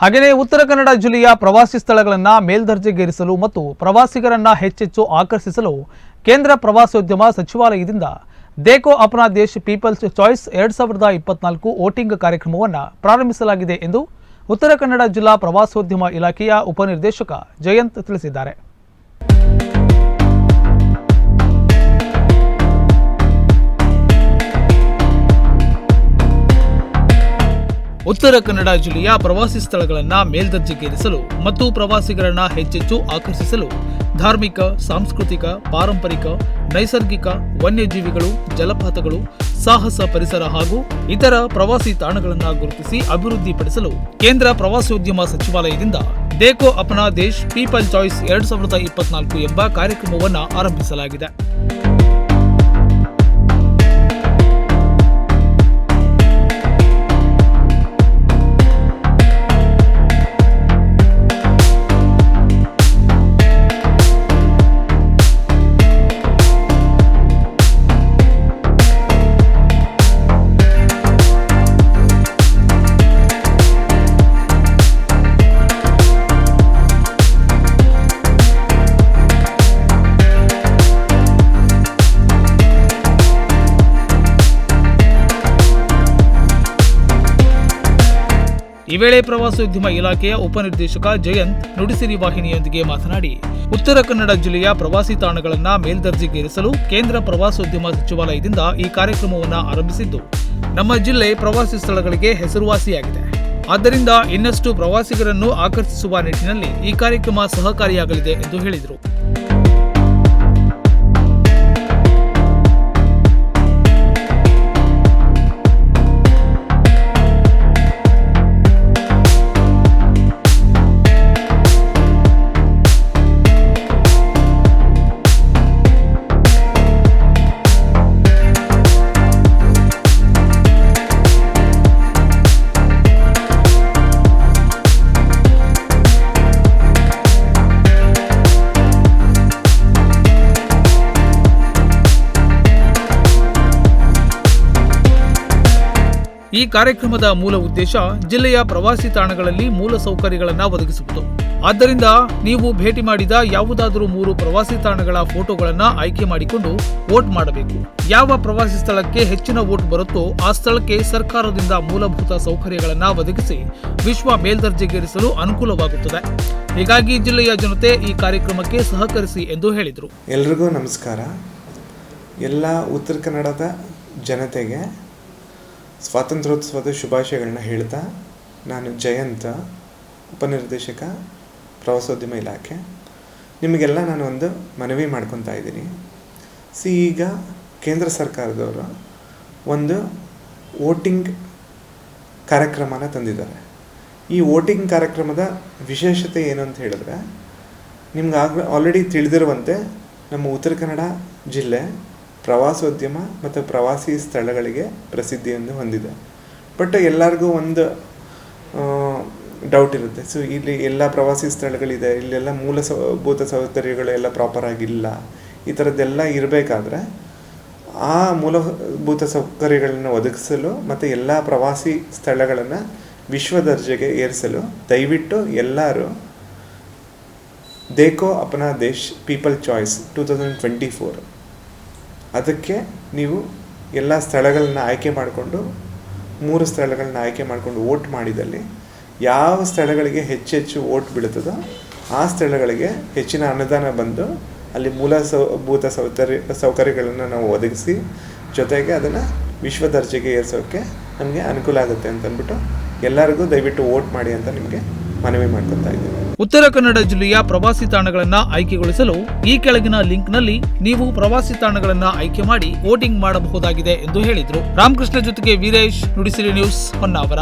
ಹಾಗೆಯೇ ಉತ್ತರ ಕನ್ನಡ ಜಿಲ್ಲೆಯ ಪ್ರವಾಸಿ ಸ್ಥಳಗಳನ್ನು ಮೇಲ್ದರ್ಜೆಗೇರಿಸಲು ಮತ್ತು ಪ್ರವಾಸಿಗರನ್ನ ಹೆಚ್ಚೆಚ್ಚು ಆಕರ್ಷಿಸಲು ಕೇಂದ್ರ ಪ್ರವಾಸೋದ್ಯಮ ಸಚಿವಾಲಯದಿಂದ ದೇಖೋ ಅಪ್ನಾ ದೇಶ್ ಪೀಪಲ್ಸ್ ಚಾಯ್ಸ್ 2024 ವೋಟಿಂಗ್ ಕಾರ್ಯಕ್ರಮವನ್ನು ಪ್ರಾರಂಭಿಸಲಾಗಿದೆ ಎಂದು ಉತ್ತರ ಕನ್ನಡ ಜಿಲ್ಲಾ ಪ್ರವಾಸೋದ್ಯಮ ಇಲಾಖೆಯ ಉಪನಿರ್ದೇಶಕ ಜಯಂತ್ ತಿಳಿಸಿದ್ದಾರೆ. ಉತ್ತರ ಕನ್ನಡ ಜಿಲ್ಲೆಯ ಪ್ರವಾಸಿ ಸ್ಥಳಗಳನ್ನು ಮೇಲ್ದರ್ಜೆಗೇರಿಸಲು ಮತ್ತು ಪ್ರವಾಸಿಗರನ್ನ ಹೆಚ್ಚೆಚ್ಚು ಆಕರ್ಷಿಸಲು ಧಾರ್ಮಿಕ, ಸಾಂಸ್ಕೃತಿಕ, ಪಾರಂಪರಿಕ, ನೈಸರ್ಗಿಕ, ವನ್ಯಜೀವಿಗಳು, ಜಲಪಾತಗಳು, ಸಾಹಸ ಪರಿಸರ ಹಾಗೂ ಇತರ ಪ್ರವಾಸಿ ತಾಣಗಳನ್ನು ಗುರುತಿಸಿ ಅಭಿವೃದ್ಧಿಪಡಿಸಲು ಕೇಂದ್ರ ಪ್ರವಾಸೋದ್ಯಮ ಸಚಿವಾಲಯದಿಂದ ದೇಖೋ ಅಪ್ನಾ ದೇಶ್ ಪೀಪಲ್ ಚಾಯ್ಸ್ 2024 ಎಂಬ ಕಾರ್ಯಕ್ರಮವನ್ನು ಆರಂಭಿಸಲಾಗಿದೆ. ಈ ವೇಳೆ ಪ್ರವಾಸೋದ್ಯಮ ಇಲಾಖೆಯ ಉಪನಿರ್ದೇಶಕ ಜಯಂತ್ ನುಡಿಸಿರಿ ವಾಹಿನಿಯೊಂದಿಗೆ ಮಾತನಾಡಿ, ಉತ್ತರ ಕನ್ನಡ ಜಿಲ್ಲೆಯ ಪ್ರವಾಸಿ ತಾಣಗಳನ್ನು ಮೇಲ್ದರ್ಜೆಗೇರಿಸಲು ಕೇಂದ್ರ ಪ್ರವಾಸೋದ್ಯಮ ಸಚಿವಾಲಯದಿಂದ ಈ ಕಾರ್ಯಕ್ರಮವನ್ನು ಆರಂಭಿಸಿದ್ದು, ನಮ್ಮ ಜಿಲ್ಲೆ ಪ್ರವಾಸಿ ಸ್ಥಳಗಳಿಗೆ ಹೆಸರುವಾಸಿಯಾಗಿದೆ. ಆದ್ದರಿಂದ ಇನ್ನಷ್ಟು ಪ್ರವಾಸಿಗರನ್ನು ಆಕರ್ಷಿಸುವ ನಿಟ್ಟಿನಲ್ಲಿ ಈ ಕಾರ್ಯಕ್ರಮ ಸಹಕಾರಿಯಾಗಲಿದೆ ಎಂದು ಹೇಳಿದರು. ಈ ಕಾರ್ಯಕ್ರಮದ ಮೂಲ ಉದ್ದೇಶ ಜಿಲ್ಲೆಯ ಪ್ರವಾಸಿ ತಾಣಗಳಲ್ಲಿ ಮೂಲ ಸೌಕರ್ಯಗಳನ್ನು ಒದಗಿಸುವುದು. ಆದ್ದರಿಂದ ನೀವು ಭೇಟಿ ಮಾಡಿದ ಯಾವುದಾದರೂ 3 ಪ್ರವಾಸಿ ತಾಣಗಳ ಫೋಟೋಗಳನ್ನು ಆಯ್ಕೆ ಮಾಡಿಕೊಂಡು ವೋಟ್ ಮಾಡಬೇಕು. ಯಾವ ಪ್ರವಾಸಿ ಸ್ಥಳಕ್ಕೆ ಹೆಚ್ಚಿನ ವೋಟ್ ಬರುತ್ತೋ ಆ ಸ್ಥಳಕ್ಕೆ ಸರ್ಕಾರದಿಂದ ಮೂಲಭೂತ ಸೌಕರ್ಯಗಳನ್ನು ಒದಗಿಸಿ ವಿಶ್ವ ಮೇಲ್ದರ್ಜೆಗೇರಿಸಲು ಅನುಕೂಲವಾಗುತ್ತದೆ. ಹೀಗಾಗಿ ಜಿಲ್ಲೆಯ ಜನತೆ ಈ ಕಾರ್ಯಕ್ರಮಕ್ಕೆ ಸಹಕರಿಸಿ ಎಂದು ಹೇಳಿದರು. ಎಲ್ರಿಗೂ ನಮಸ್ಕಾರ. ಎಲ್ಲ ಉತ್ತರ ಕನ್ನಡದ ಜನತೆಗೆ ಸ್ವಾತಂತ್ರ್ಯೋತ್ಸವದ ಶುಭಾಶಯಗಳನ್ನ ಹೇಳ್ತಾ, ನಾನು ಜಯಂತ, ಉಪನಿರ್ದೇಶಕ ಪ್ರವಾಸೋದ್ಯಮ ಇಲಾಖೆ. ನಿಮಗೆಲ್ಲ ನಾನು ಒಂದು ಮನವಿ ಮಾಡ್ಕೊತಾ ಇದ್ದೀನಿ. ಈಗ ಕೇಂದ್ರ ಸರ್ಕಾರದವರು ಒಂದು ವೋಟಿಂಗ್ ಕಾರ್ಯಕ್ರಮನ ತಂದಿದ್ದಾರೆ. ಈ ವೋಟಿಂಗ್ ಕಾರ್ಯಕ್ರಮದ ವಿಶೇಷತೆ ಏನು ಅಂತ ಹೇಳಿದ್ರೆ, ನಿಮ್ಗೆ ಆಲ್ರೆಡಿ ತಿಳಿದಿರುವಂತೆ ನಮ್ಮ ಉತ್ತರ ಕನ್ನಡ ಜಿಲ್ಲೆ ಪ್ರವಾಸೋದ್ಯಮ ಮತ್ತು ಪ್ರವಾಸಿ ಸ್ಥಳಗಳಿಗೆ ಪ್ರಸಿದ್ಧಿಯನ್ನು ಹೊಂದಿದೆ. ಬಟ್ ಎಲ್ಲರಿಗೂ ಒಂದು ಡೌಟ್ ಇರುತ್ತೆ. ಸೊ ಇಲ್ಲಿ ಎಲ್ಲ ಪ್ರವಾಸಿ ಸ್ಥಳಗಳಿದೆ, ಇಲ್ಲೆಲ್ಲ ಮೂಲಭೂತ ಸೌಕರ್ಯಗಳು ಎಲ್ಲ ಪ್ರಾಪರ್ ಆಗಿಲ್ಲ. ಈ ಥರದ್ದೆಲ್ಲ ಇರಬೇಕಾದ್ರೆ ಆ ಮೂಲಭೂತ ಸೌಕರ್ಯಗಳನ್ನು ಒದಗಿಸಲು ಮತ್ತು ಎಲ್ಲ ಪ್ರವಾಸಿ ಸ್ಥಳಗಳನ್ನು ವಿಶ್ವ ದರ್ಜೆಗೆ ಏರಿಸಲು ದಯವಿಟ್ಟು ಎಲ್ಲರೂ ದೇಖೋ ಅಪ್ನಾ ದೇಶ್ ಪೀಪಲ್ ಚಾಯ್ಸ್ 2024 ಅದಕ್ಕೆ ನೀವು ಎಲ್ಲ ಸ್ಥಳಗಳನ್ನ ಆಯ್ಕೆ ಮಾಡಿಕೊಂಡು 3 ಸ್ಥಳಗಳನ್ನ ಆಯ್ಕೆ ಮಾಡಿಕೊಂಡು ವೋಟ್ ಮಾಡಿದಲ್ಲಿ ಯಾವ ಸ್ಥಳಗಳಿಗೆ ಹೆಚ್ಚೆಚ್ಚು ವೋಟ್ ಬೀಳುತ್ತದೋ ಆ ಸ್ಥಳಗಳಿಗೆ ಹೆಚ್ಚಿನ ಅನುದಾನ ಬಂದು ಅಲ್ಲಿ ಮೂಲಭೂತ ಸೌಕರ್ಯಗಳನ್ನು ನಾವು ಒದಗಿಸಿ ಜೊತೆಗೆ ಅದನ್ನು ವಿಶ್ವ ದರ್ಜೆಗೆ ಏರಿಸೋಕ್ಕೆ ನಮಗೆ ಅನುಕೂಲ ಆಗುತ್ತೆ ಅಂತ ಅಂದ್ಬಿಟ್ಟು ಎಲ್ಲರಿಗೂ ದಯವಿಟ್ಟು ವೋಟ್ ಮಾಡಿ ಅಂತ ನಿಮಗೆ ಮನವಿ ಮಾಡ್ಕೊತಾ ಇದ್ದೀನಿ. ಉತ್ತರ ಕನ್ನಡ ಜಿಲ್ಲೆಯ ಪ್ರವಾಸಿ ತಾಣಗಳನ್ನು ಆಯ್ಕೆಗೊಳಿಸಲು ಈ ಕೆಳಗಿನ ಲಿಂಕ್ನಲ್ಲಿ ನೀವು ಪ್ರವಾಸಿ ತಾಣಗಳನ್ನು ಆಯ್ಕೆ ಮಾಡಿ ವೋಟಿಂಗ್ ಮಾಡಬಹುದಾಗಿದೆ ಎಂದು ಹೇಳಿದರು. ರಾಮಕೃಷ್ಣ ಜೊತೆಗೆ ವೀರೇಶ್, ನುಡಿಸಿರಿ ನ್ಯೂಸ್, ಹೊನ್ನಾವರ.